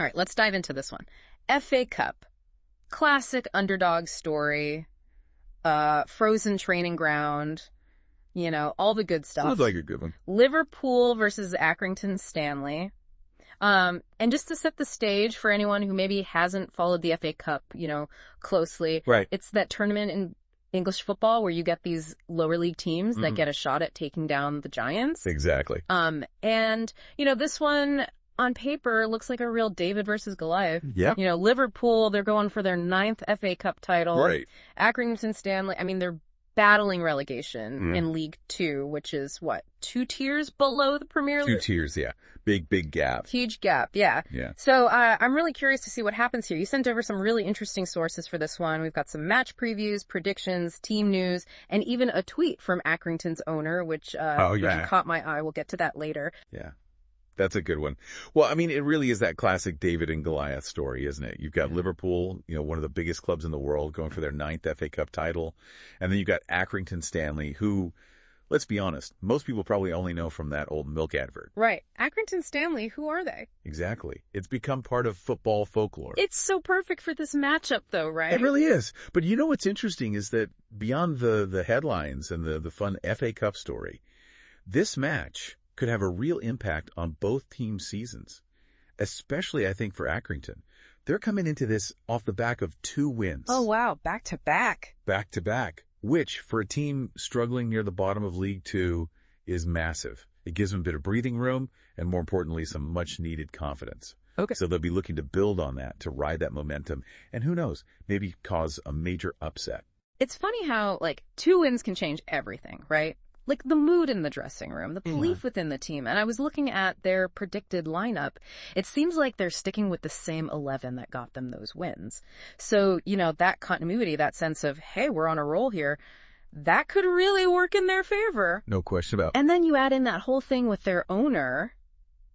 All right, let's dive into this one. FA Cup. Classic underdog story. Frozen training ground. All the good stuff. Sounds like a good one. Liverpool versus Accrington Stanley. And just to set the stage for anyone who maybe hasn't followed the FA Cup, closely. Right. It's that tournament in English football where you get these lower league teams that get a shot at taking down the Giants. Exactly. And, this one on paper looks like a real David versus Goliath. Yeah. Liverpool, they're going for their 9th FA Cup title. Right. Accrington Stanley, they're battling relegation in League Two, which is what, 2 tiers below the Premier League? 2 tiers, yeah. Big gap. Huge gap, yeah. Yeah. So I'm really curious to see what happens here. You sent over some really interesting sources for this one. We've got some match previews, predictions, team news, and even a tweet from Accrington's owner, which caught my eye. We'll get to that later. Yeah. That's a good one. Well, it really is that classic David and Goliath story, isn't it? You've got Liverpool, one of the biggest clubs in the world, going for their 9th FA Cup title. And then you've got Accrington Stanley, who, let's be honest, most people probably only know from that old milk advert. Right. Accrington Stanley, who are they? Exactly. It's become part of football folklore. It's so perfect for this matchup, though, right? It really is. But what's interesting is that beyond the headlines and the fun FA Cup story, this match could have a real impact on both teams' seasons, especially, I think, for Accrington. They're coming into this off the back of 2 wins. Oh, wow. Back to back. Back to back, which for a team struggling near the bottom of League Two is massive. It gives them a bit of breathing room and, more importantly, some much-needed confidence. Okay. So they'll be looking to build on that, to ride that momentum, and who knows, maybe cause a major upset. It's funny how, 2 wins can change everything, right? Like the mood in the dressing room, the belief within the team. And I was looking at their predicted lineup. It seems like they're sticking with the same 11 that got them those wins. So, that continuity, that sense of, hey, we're on a roll here, that could really work in their favor. No question about it. And then you add in that whole thing with their owner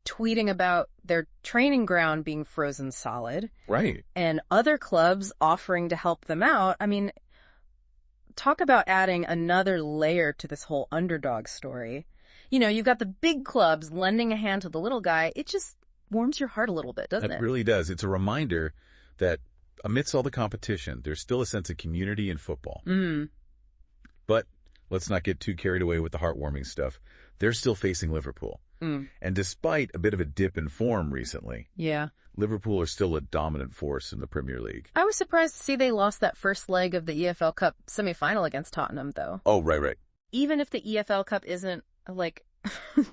tweeting about their training ground being frozen solid. Right. And other clubs offering to help them out. Talk about adding another layer to this whole underdog story. You've got the big clubs lending a hand to the little guy. It just warms your heart a little bit, doesn't it? It really does. It's a reminder that amidst all the competition, there's still a sense of community in football. But let's not get too carried away with the heartwarming stuff. They're still facing Liverpool. And despite a bit of a dip in form recently, Liverpool are still a dominant force in the Premier League. I was surprised to see they lost that first leg of the EFL Cup semi-final against Tottenham, though. Oh, right. Even if the EFL Cup isn't,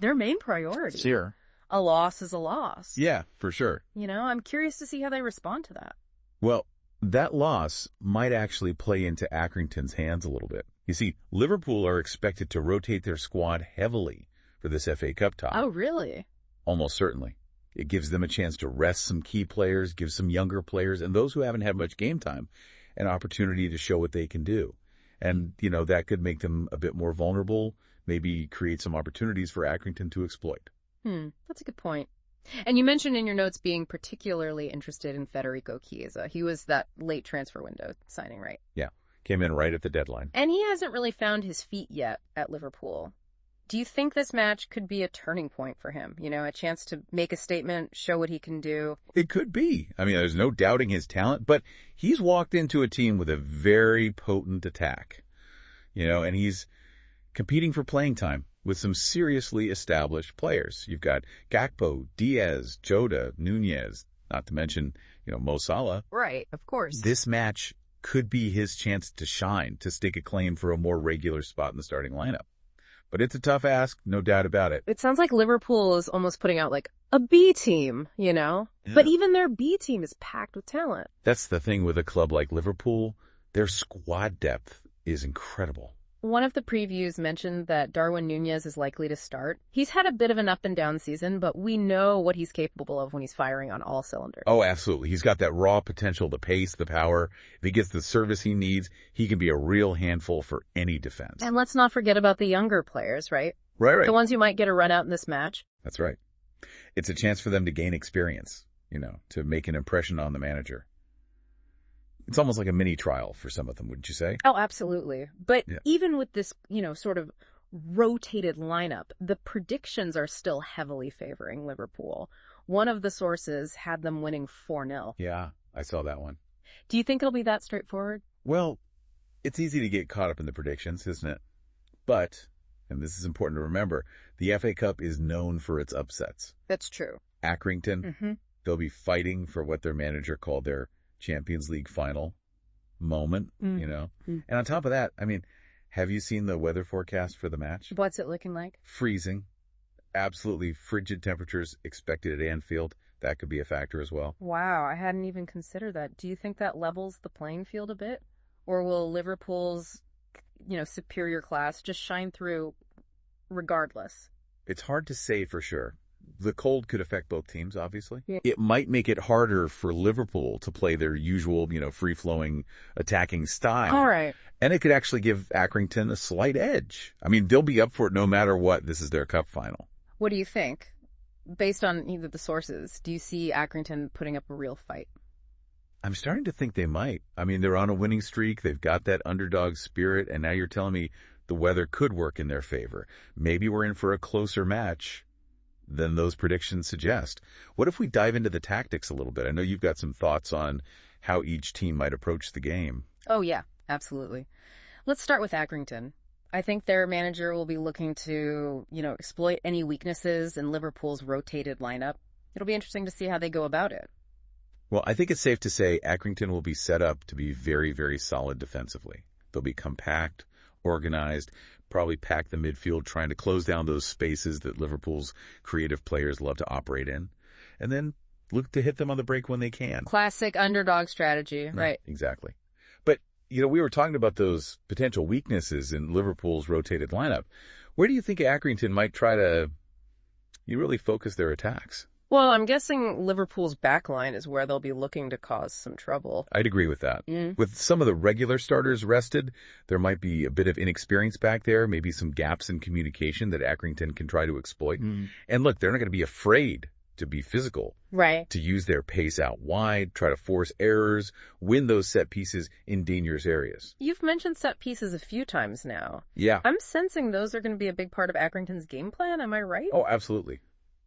their main priority. Sure. A loss is a loss. Yeah, for sure. I'm curious to see how they respond to that. Well, that loss might actually play into Accrington's hands a little bit. You see, Liverpool are expected to rotate their squad heavily for this FA Cup tie. Oh, really? Almost certainly. It gives them a chance to rest some key players, give some younger players, and those who haven't had much game time, an opportunity to show what they can do. And, that could make them a bit more vulnerable, maybe create some opportunities for Accrington to exploit. That's a good point. And you mentioned in your notes being particularly interested in Federico Chiesa. He was that late transfer window signing, right? Yeah, came in right at the deadline. And he hasn't really found his feet yet at Liverpool. Do you think this match could be a turning point for him? A chance to make a statement, show what he can do? It could be. There's no doubting his talent, but he's walked into a team with a very potent attack, and he's competing for playing time with some seriously established players. You've got Gakpo, Diaz, Jota, Nunez, not to mention, Mo Salah. Right, of course. This match could be his chance to shine, to stake a claim for a more regular spot in the starting lineup. But it's a tough ask, no doubt about it. It sounds like Liverpool is almost putting out a B team, Yeah. But even their B team is packed with talent. That's the thing with a club like Liverpool. Their squad depth is incredible. One of the previews mentioned that Darwin Nunez is likely to start. He's had a bit of an up and down season, but we know what he's capable of when he's firing on all cylinders. Oh, absolutely. He's got that raw potential, the pace, the power. If he gets the service he needs, he can be a real handful for any defense. And let's not forget about the younger players, right? Right. The ones who might get a run out in this match. That's right. It's a chance for them to gain experience, to make an impression on the manager. It's almost like a mini trial for some of them, wouldn't you say? Oh, absolutely. But even with this, sort of rotated lineup, the predictions are still heavily favoring Liverpool. One of the sources had them winning 4-0. Yeah, I saw that one. Do you think it'll be that straightforward? Well, it's easy to get caught up in the predictions, isn't it? But, and this is important to remember, the FA Cup is known for its upsets. That's true. Accrington, they'll be fighting for what their manager called their Champions League final moment, you know? And on top of that, I mean, have you seen the weather forecast for the match? What's it looking like? Freezing. Absolutely frigid temperatures expected at Anfield. That could be a factor as well. Wow, I hadn't even considered that. Do you think that levels the playing field a bit? Or will Liverpool's, superior class just shine through regardless? It's hard to say for sure. The cold could affect both teams, obviously. Yeah. It might make it harder for Liverpool to play their usual, free-flowing attacking style. All right. And it could actually give Accrington a slight edge. I mean, they'll be up for it no matter what. This is their cup final. What do you think? Based on either the sources, do you see Accrington putting up a real fight? I'm starting to think they might. I mean, they're on a winning streak. They've got that underdog spirit. And now you're telling me the weather could work in their favor. Maybe we're in for a closer match than those predictions suggest. What if we dive into the tactics a little bit? I know you've got some thoughts on how each team might approach the game. Oh, yeah, absolutely. Let's start with Accrington. I think their manager will be looking to, exploit any weaknesses in Liverpool's rotated lineup. It'll be interesting to see how they go about it. Well, I think it's safe to say Accrington will be set up to be very, very solid defensively. They'll be compact, organized, probably pack the midfield, trying to close down those spaces that Liverpool's creative players love to operate in, and then look to hit them on the break when they can. Classic underdog strategy, right? Exactly. But, we were talking about those potential weaknesses in Liverpool's rotated lineup. Where do you think Accrington might try to really focus their attacks? Well, I'm guessing Liverpool's backline is where they'll be looking to cause some trouble. I'd agree with that. With some of the regular starters rested, there might be a bit of inexperience back there, maybe some gaps in communication that Accrington can try to exploit. And look, they're not going to be afraid to be physical. Right. To use their pace out wide, try to force errors, win those set pieces in dangerous areas. You've mentioned set pieces a few times now. Yeah. I'm sensing those are going to be a big part of Accrington's game plan. Am I right? Oh, absolutely.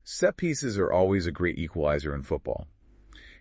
Set pieces are always a great equalizer in football.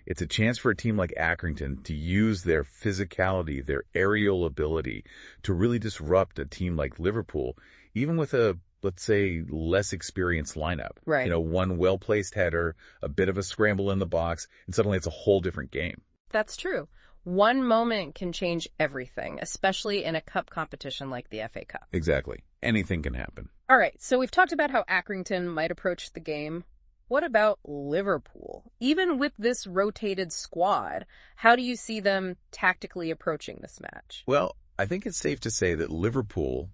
It's a chance for a team like Accrington to use their physicality, their aerial ability to really disrupt a team like Liverpool, even with a, let's say, less experienced lineup. Right. One well-placed header, a bit of a scramble in the box, and suddenly it's a whole different game. That's true. One moment can change everything, especially in a cup competition like the FA Cup. Exactly. Anything can happen. All right, so we've talked about how Accrington might approach the game. What about Liverpool? Even with this rotated squad, how do you see them tactically approaching this match? Well, I think it's safe to say that Liverpool,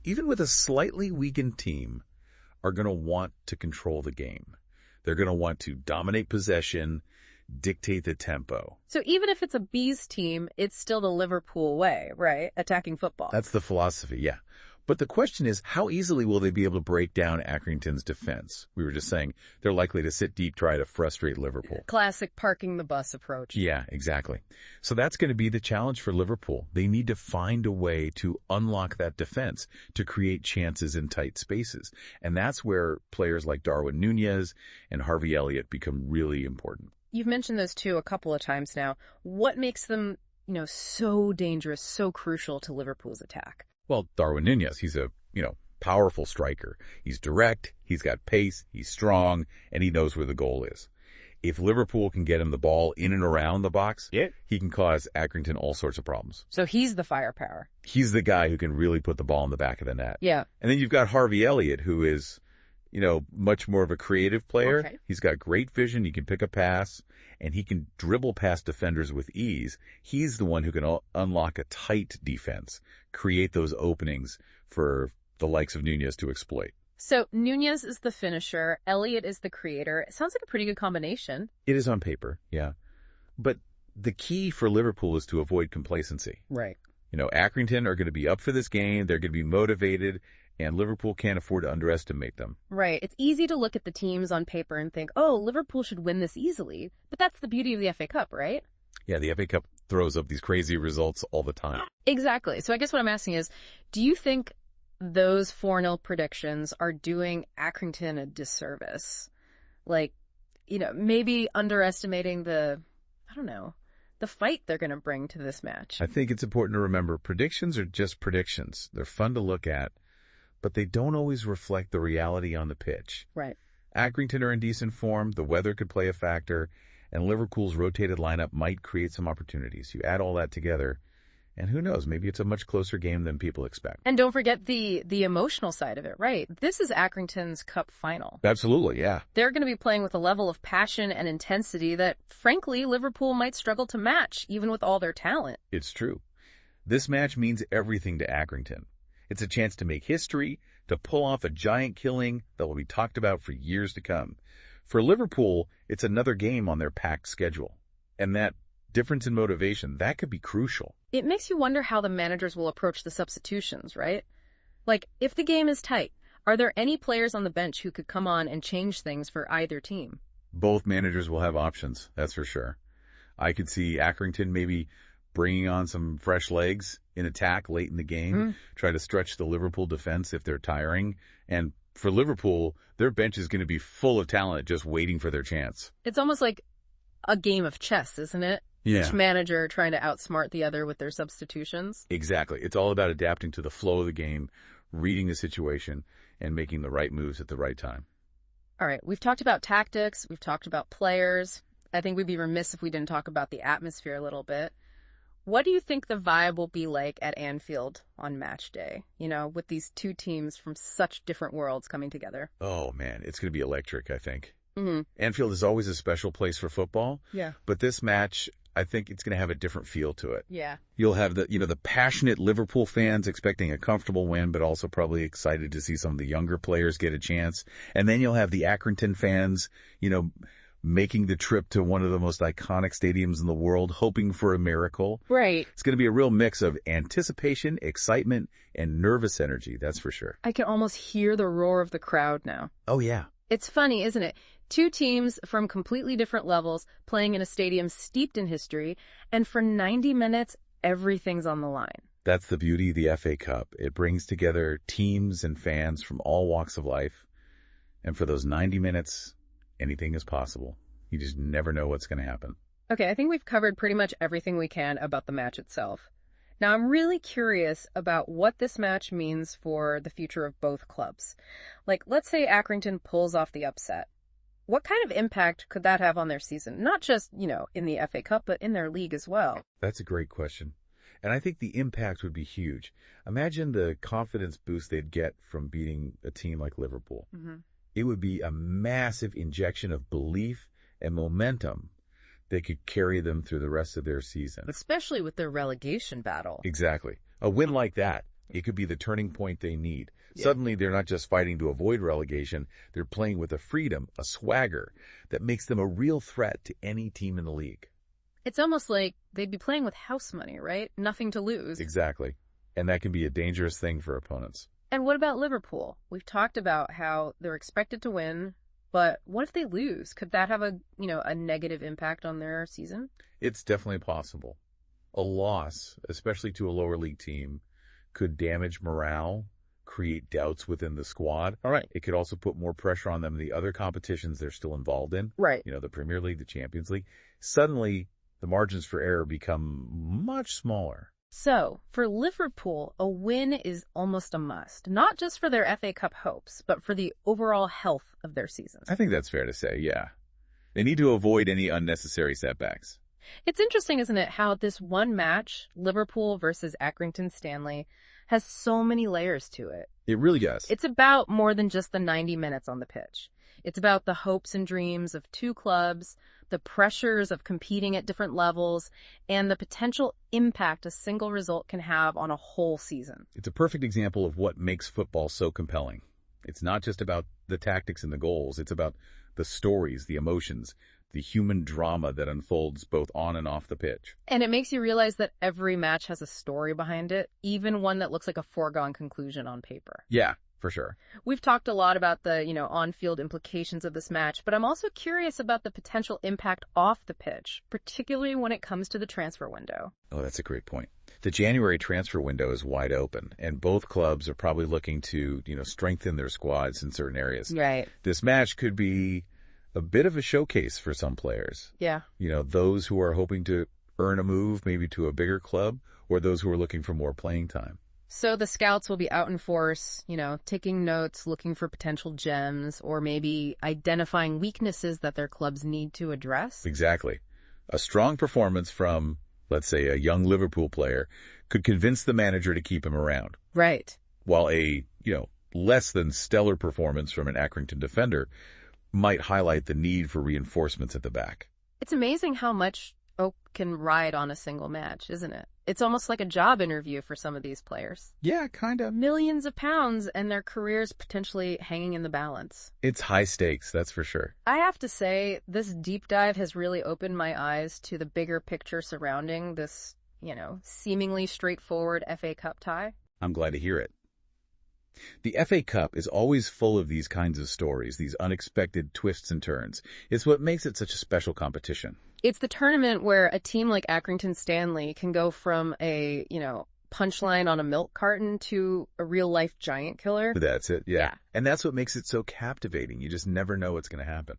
even with a slightly weakened team, are going to want to control the game. They're going to want to dominate possession, dictate the tempo. So even if it's a Bees team, it's still the Liverpool way, right? Attacking football. That's the philosophy, yeah. But the question is, how easily will they be able to break down Accrington's defense? We were just saying they're likely to sit deep, try to frustrate Liverpool. Classic parking the bus approach. Yeah, exactly. So that's going to be the challenge for Liverpool. They need to find a way to unlock that defense, to create chances in tight spaces. And that's where players like Darwin Núñez and Harvey Elliott become really important. You've mentioned those two a couple of times now. What makes them, so dangerous, so crucial to Liverpool's attack? Well, Darwin Núñez, he's a, powerful striker. He's direct, he's got pace, he's strong, and he knows where the goal is. If Liverpool can get him the ball in and around the box, he can cause Accrington all sorts of problems. So he's the firepower. He's the guy who can really put the ball in the back of the net. Yeah. And then you've got Harvey Elliott, who is, much more of a creative player. Okay. He's got great vision. He can pick a pass, and he can dribble past defenders with ease. He's the one who can unlock a tight defense, create those openings for the likes of Núñez to exploit. So Núñez is the finisher, Elliott is the creator. It sounds like a pretty good combination. It is on paper, yeah. But the key for Liverpool is to avoid complacency. Right. Accrington are going to be up for this game. They're going to be motivated, and Liverpool can't afford to underestimate them. Right. It's easy to look at the teams on paper and think, oh, Liverpool should win this easily. But that's the beauty of the FA Cup, right? Yeah, the FA Cup throws up these crazy results all the time. Exactly. So I guess what I'm asking is, do you think those 4-0 predictions are doing Accrington a disservice? Like, maybe underestimating the fight they're going to bring to this match. I think it's important to remember predictions are just predictions. They're fun to look at, but they don't always reflect the reality on the pitch. Right. Accrington are in decent form, the weather could play a factor, and Liverpool's rotated lineup might create some opportunities. You add all that together, and who knows, maybe it's a much closer game than people expect. And don't forget the emotional side of it, right? This is Accrington's Cup final. Absolutely, yeah. They're going to be playing with a level of passion and intensity that, frankly, Liverpool might struggle to match, even with all their talent. It's true. This match means everything to Accrington. It's a chance to make history, to pull off a giant killing that will be talked about for years to come. For Liverpool, it's another game on their packed schedule. And that difference in motivation, that could be crucial. It makes you wonder how the managers will approach the substitutions, right? Like, if the game is tight, are there any players on the bench who could come on and change things for either team? Both managers will have options, that's for sure. I could see Accrington maybe bringing on some fresh legs in attack late in the game, try to stretch the Liverpool defense if they're tiring. And for Liverpool, their bench is going to be full of talent just waiting for their chance. It's almost like a game of chess, isn't it? Yeah. Each manager trying to outsmart the other with their substitutions. Exactly. It's all about adapting to the flow of the game, reading the situation, and making the right moves at the right time. All right, we've talked about tactics, we've talked about players. I think we'd be remiss if we didn't talk about the atmosphere a little bit. What do you think the vibe will be like at Anfield on match day, with these two teams from such different worlds coming together? Oh, man, it's going to be electric, I think. Mm-hmm. Anfield is always a special place for football. Yeah. But this match, I think it's going to have a different feel to it. Yeah. You'll have the passionate Liverpool fans expecting a comfortable win, but also probably excited to see some of the younger players get a chance. And then you'll have the Accrington fans, making the trip to one of the most iconic stadiums in the world, hoping for a miracle. Right. It's going to be a real mix of anticipation, excitement, and nervous energy, that's for sure. I can almost hear the roar of the crowd now. Oh, yeah. It's funny, isn't it? Two teams from completely different levels playing in a stadium steeped in history, and for 90 minutes, everything's on the line. That's the beauty of the FA Cup. It brings together teams and fans from all walks of life. And for those 90 minutes, anything is possible. You just never know what's going to happen. Okay, I think we've covered pretty much everything we can about the match itself. Now, I'm really curious about what this match means for the future of both clubs. Like, let's say Accrington pulls off the upset. What kind of impact could that have on their season? Not just, in the FA Cup, but in their league as well. That's a great question. And I think the impact would be huge. Imagine the confidence boost they'd get from beating a team like Liverpool. Mm-hmm. It would be a massive injection of belief and momentum that could carry them through the rest of their season. Especially with their relegation battle. Exactly. A win like that, it could be the turning point they need. Yeah. Suddenly, they're not just fighting to avoid relegation. They're playing with a freedom, a swagger that makes them a real threat to any team in the league. It's almost like they'd be playing with house money, right? Nothing to lose. Exactly. And that can be a dangerous thing for opponents. And what about Liverpool? We've talked about how they're expected to win, but what if they lose? Could that have a negative impact on their season? It's definitely possible. A loss, especially to a lower league team, could damage morale, create doubts within the squad. All right. It could also put more pressure on them in the other competitions they're still involved in. Right. The Premier League, the Champions League. Suddenly, the margins for error become much smaller. So, for Liverpool, a win is almost a must, not just for their FA Cup hopes, but for the overall health of their season. I think that's fair to say, yeah. They need to avoid any unnecessary setbacks. It's interesting, isn't it, how this one match, Liverpool versus Accrington Stanley, has so many layers to it. It really does. It's about more than just the 90 minutes on the pitch. It's about the hopes and dreams of two clubs, the pressures of competing at different levels, and the potential impact a single result can have on a whole season. It's a perfect example of what makes football so compelling. It's not just about the tactics and the goals. It's about the stories, the emotions, the human drama that unfolds both on and off the pitch. And it makes you realize that every match has a story behind it, even one that looks like a foregone conclusion on paper. Yeah, for sure. We've talked a lot about the, on-field implications of this match, but I'm also curious about the potential impact off the pitch, particularly when it comes to the transfer window. Oh, that's a great point. The January transfer window is wide open, and both clubs are probably looking to, strengthen their squads in certain areas. Right. This match could be a bit of a showcase for some players. Yeah. Those who are hoping to earn a move maybe to a bigger club, or those who are looking for more playing time. So the scouts will be out in force, taking notes, looking for potential gems, or maybe identifying weaknesses that their clubs need to address. Exactly. A strong performance from, let's say, a young Liverpool player could convince the manager to keep him around. Right. While a, less than stellar performance from an Accrington defender might highlight the need for reinforcements at the back. It's amazing how much Oak can ride on a single match, isn't it? It's almost like a job interview for some of these players. Yeah, kind of. Millions of pounds and their careers potentially hanging in the balance. It's high stakes, that's for sure. I have to say, this deep dive has really opened my eyes to the bigger picture surrounding this, seemingly straightforward FA Cup tie. I'm glad to hear it. The FA Cup is always full of these kinds of stories, these unexpected twists and turns. It's what makes it such a special competition. It's the tournament where a team like Accrington Stanley can go from a, punchline on a milk carton to a real-life giant killer. That's it, yeah. And that's what makes it so captivating. You just never know what's going to happen.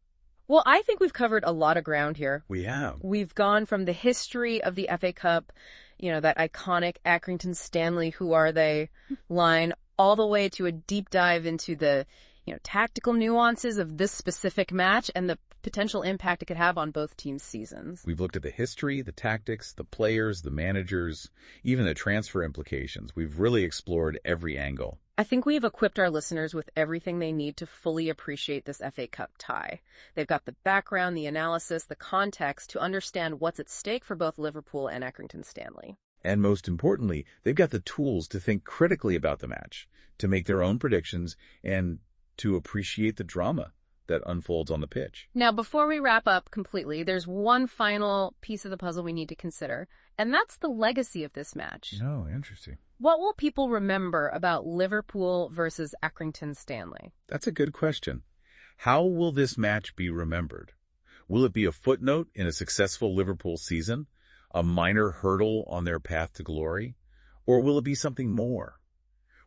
Well, I think we've covered a lot of ground here. We have. We've gone from the history of the FA Cup, that iconic Accrington Stanley, who are they line, all the way to a deep dive into the, tactical nuances of this specific match and the potential impact it could have on both teams' seasons. We've looked at the history, the tactics, the players, the managers, even the transfer implications. We've really explored every angle. I think we've equipped our listeners with everything they need to fully appreciate this FA Cup tie. They've got the background, the analysis, the context to understand what's at stake for both Liverpool and Accrington Stanley. And most importantly, they've got the tools to think critically about the match, to make their own predictions, and to appreciate the drama that unfolds on the pitch. Now, before we wrap up completely, there's one final piece of the puzzle we need to consider, and that's the legacy of this match. Oh, interesting. What will people remember about Liverpool versus Accrington Stanley? That's a good question. How will this match be remembered? Will it be a footnote in a successful Liverpool season, a minor hurdle on their path to glory, or will it be something more?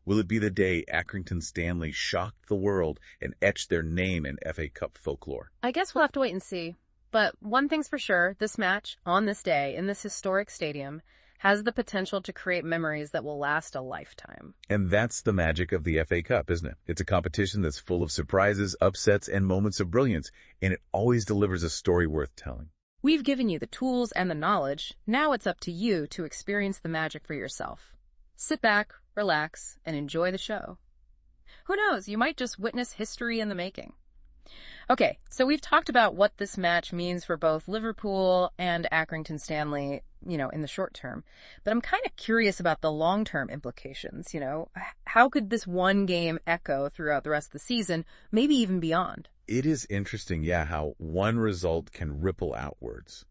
Will it be the day Accrington Stanley shocked the world and etched their name in FA Cup folklore? I guess we'll have to wait and see. But one thing's for sure, this match, on this day, in this historic stadium, has the potential to create memories that will last a lifetime. And that's the magic of the FA Cup, isn't it? It's a competition that's full of surprises, upsets, and moments of brilliance, and it always delivers a story worth telling. We've given you the tools and the knowledge. Now it's up to you to experience the magic for yourself. Sit back, relax, and enjoy the show. Who knows, you might just witness history in the making. Okay, so we've talked about what this match means for both Liverpool and Accrington Stanley, in the short term. But I'm kind of curious about the long-term implications, How could this one game echo throughout the rest of the season, maybe even beyond? It is interesting, how one result can ripple outwards.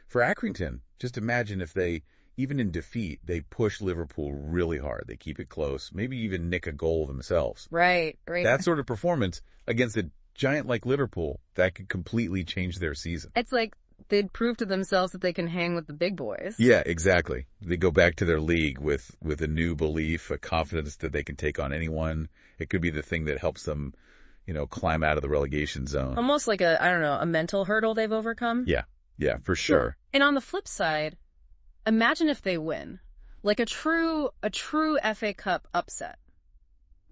For Accrington, just imagine if they, even in defeat, they push Liverpool really hard. They keep it close, maybe even nick a goal themselves. Right. That sort of performance against a giant like Liverpool, that could completely change their season. It's like they'd prove to themselves that they can hang with the big boys. Yeah, exactly. They go back to their league with a new belief, a confidence that they can take on anyone. It could be the thing that helps them, climb out of the relegation zone. Almost like a mental hurdle they've overcome. Yeah, for sure. And on the flip side, imagine if they win, like a true FA Cup upset.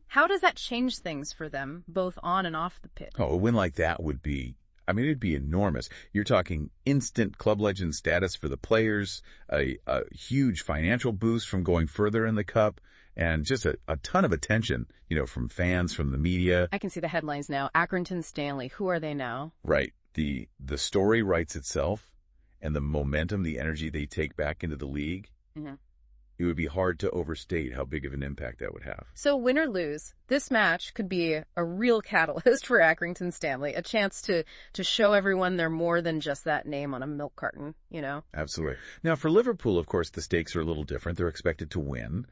How does that change things for them, both on and off the pitch? Oh, a win like that would be, it'd be enormous. You're talking instant club legend status for the players, a huge financial boost from going further in the cup, and just a ton of attention, from fans, from the media. I can see the headlines now. Accrington Stanley, who are they now? Right. The story writes itself, and the momentum, the energy they take back into the league, it would be hard to overstate how big of an impact that would have. So win or lose, this match could be a real catalyst for Accrington Stanley, a chance to show everyone they're more than just that name on a milk carton, Absolutely. Now, for Liverpool, of course, the stakes are a little different. They're expected to win,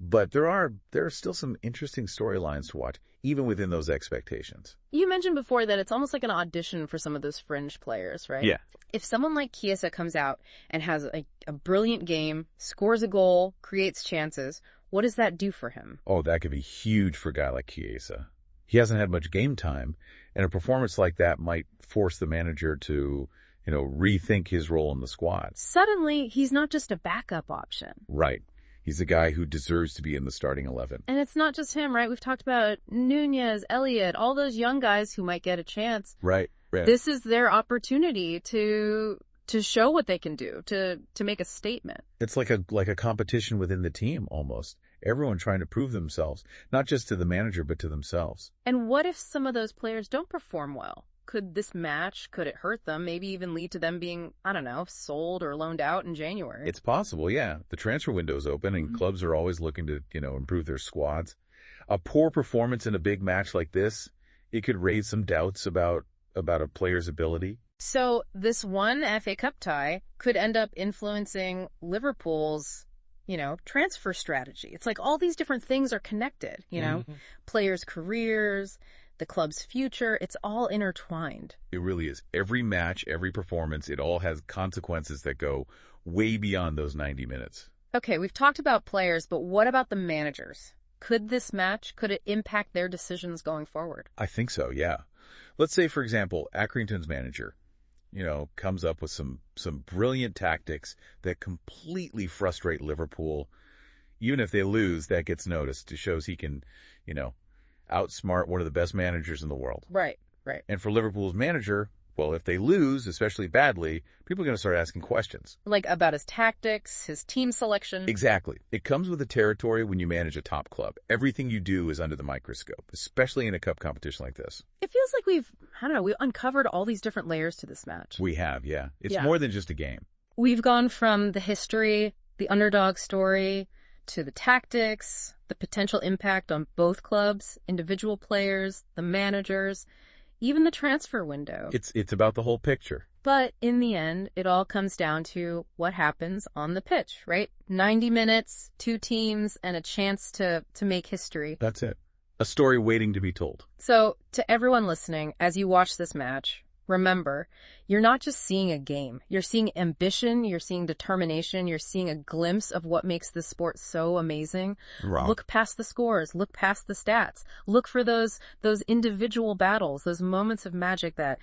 but there are still some interesting storylines to watch, even within those expectations. You mentioned before that it's almost like an audition for some of those fringe players, right? Yeah. If someone like Chiesa comes out and has a brilliant game, scores a goal, creates chances, what does that do for him? Oh, that could be huge for a guy like Chiesa. He hasn't had much game time, and a performance like that might force the manager to, rethink his role in the squad. Suddenly, he's not just a backup option. Right. He's a guy who deserves to be in the starting 11. And it's not just him, right? We've talked about Nunez, Elliott, all those young guys who might get a chance. Right. This is their opportunity to show what they can do, to make a statement. It's like a competition within the team almost. Everyone trying to prove themselves, not just to the manager, but to themselves. And what if some of those players don't perform well? Could this match, could it hurt them? Maybe even lead to them being, I don't know, sold or loaned out in January? It's possible, yeah. The transfer window's open and clubs are always looking to, improve their squads. A poor performance in a big match like this, it could raise some doubts about a player's ability. So this one FA Cup tie could end up influencing Liverpool's, transfer strategy. It's like all these different things are connected, players' careers, the club's future. It's all intertwined. It really is. Every match, every performance, it all has consequences that go way beyond those 90 minutes. Okay, we've talked about players, but what about the managers? Could this match, could it impact their decisions going forward? I think so, yeah. Let's say, for example, Accrington's manager, comes up with some brilliant tactics that completely frustrate Liverpool. Even if they lose, that gets noticed. It shows he can, outsmart one of the best managers in the world. Right. And for Liverpool's manager, well, if they lose, especially badly, people are going to start asking questions. Like about his tactics, his team selection. Exactly. It comes with the territory when you manage a top club. Everything you do is under the microscope, especially in a cup competition like this. It feels like we've uncovered all these different layers to this match. We have, yeah. It's more than just a game. We've gone from the history, the underdog story, to the tactics, the potential impact on both clubs, individual players, the managers, even the transfer window. It's about the whole picture. But in the end, it all comes down to what happens on the pitch, right? 90 minutes, 2 teams, and a chance to make history. That's it. A story waiting to be told. So, to everyone listening, as you watch this match, remember, you're not just seeing a game. You're seeing ambition, you're seeing determination, you're seeing a glimpse of what makes this sport so amazing. Wrong. Look past the scores, look past the stats. Look for those individual battles, those moments of magic, that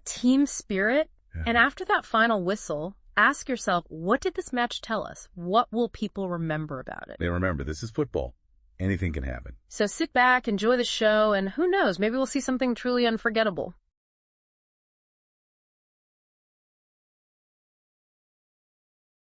team spirit. Yeah. And after that final whistle, ask yourself, what did this match tell us? What will people remember about it? And remember, this is football. Anything can happen. So sit back, enjoy the show, and who knows, maybe we'll see something truly unforgettable.